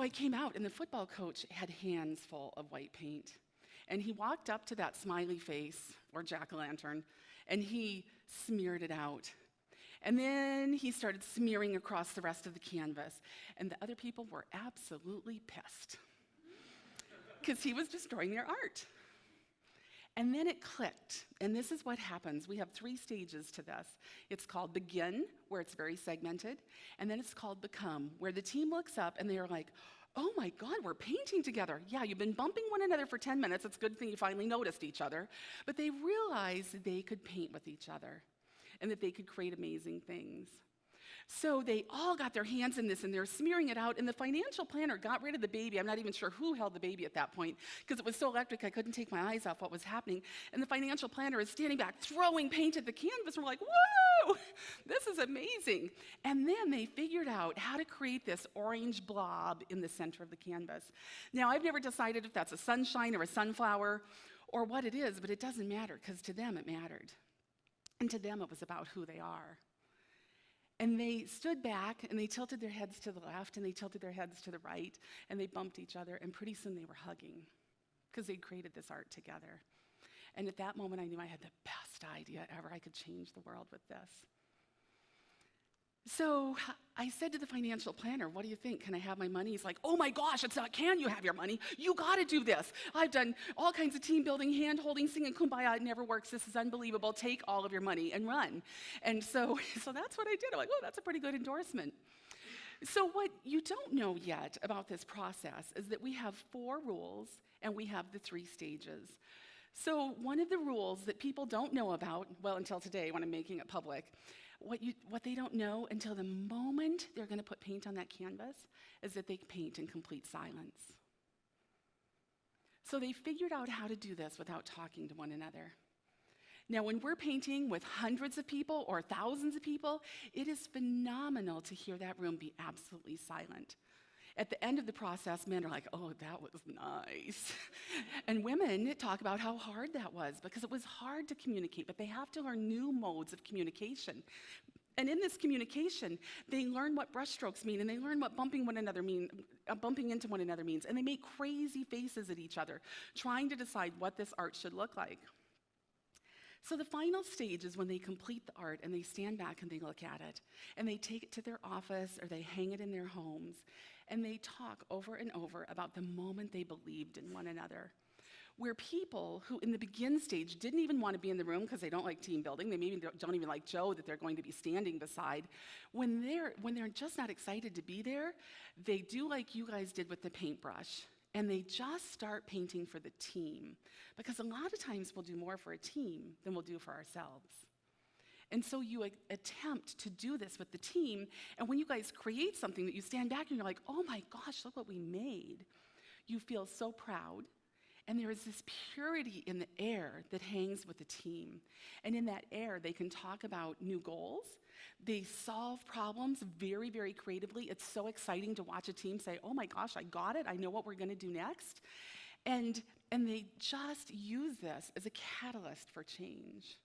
I came out, and the football coach had hands full of white paint. And he walked up to that smiley face, or jack-o'-lantern, and he smeared it out. And then he started smearing across the rest of the canvas. And the other people were absolutely pissed, because he was destroying their art. And then it clicked, and this is what happens. We have 3 stages to this. It's called Begin, where it's very segmented, and then it's called Become, where the team looks up and they are like, oh my God, we're painting together. Yeah, you've been bumping one another for 10 minutes. It's a good thing you finally noticed each other. But they realized that they could paint with each other and that they could create amazing things. So they all got their hands in this, and they're smearing it out, and the financial planner got rid of the baby. I'm not even sure who held the baby at that point, because it was so electric I couldn't take my eyes off what was happening. And the financial planner is standing back, throwing paint at the canvas. We're like, whoa, this is amazing. And then they figured out how to create this orange blob in the center of the canvas. Now, I've never decided if that's a sunshine or a sunflower or what it is, but it doesn't matter, because to them it mattered. And to them it was about who they are. And they stood back, and they tilted their heads to the left, and they tilted their heads to the right, and they bumped each other, and pretty soon they were hugging, because they'd created this art together. And at that moment, I knew I had the best idea ever. I could change the world with this. So I said to the financial planner, what do you think? Can I have my money? He's like, oh my gosh, it's not can you have your money. You got to do this. I've done all kinds of team building, hand holding, singing Kumbaya. It never works. This is unbelievable. Take all of your money and run. And so that's what I did. I'm like, oh, that's a pretty good endorsement. So what you don't know yet about this process is that we have 4 rules and we have the 3 stages. So one of the rules that people don't know about, well, until today when I'm making it public, what they don't know until the moment they're going to put paint on that canvas is that they paint in complete silence. So they figured out how to do this without talking to one another. Now, when we're painting with hundreds of people or thousands of people, it is phenomenal to hear that room be absolutely silent. At the end of the process, men are like, oh, that was nice. And women talk about how hard that was, because it was hard to communicate, but they have to learn new modes of communication. And in this communication, they learn what brushstrokes mean, and they learn what bumping into one another means, and they make crazy faces at each other, trying to decide what this art should look like. So the final stage is when they complete the art and they stand back and they look at it, and they take it to their office or they hang it in their homes, and they talk over and over about the moment they believed in one another. Where people who in the begin stage didn't even want to be in the room because they don't like team building, they maybe don't even like Joe that they're going to be standing beside, when they're just not excited to be there, they do like you guys did with the paintbrush. And they just start painting for the team. Because a lot of times we'll do more for a team than we'll do for ourselves. And so you attempt to do this with the team, and when you guys create something that you stand back and you're like, oh my gosh, look what we made, you feel so proud. And there is this purity in the air that hangs with the team. And in that air, they can talk about new goals. They solve problems very, very creatively. It's so exciting to watch a team say, oh my gosh, I got it. I know what we're going to do next. And they just use this as a catalyst for change.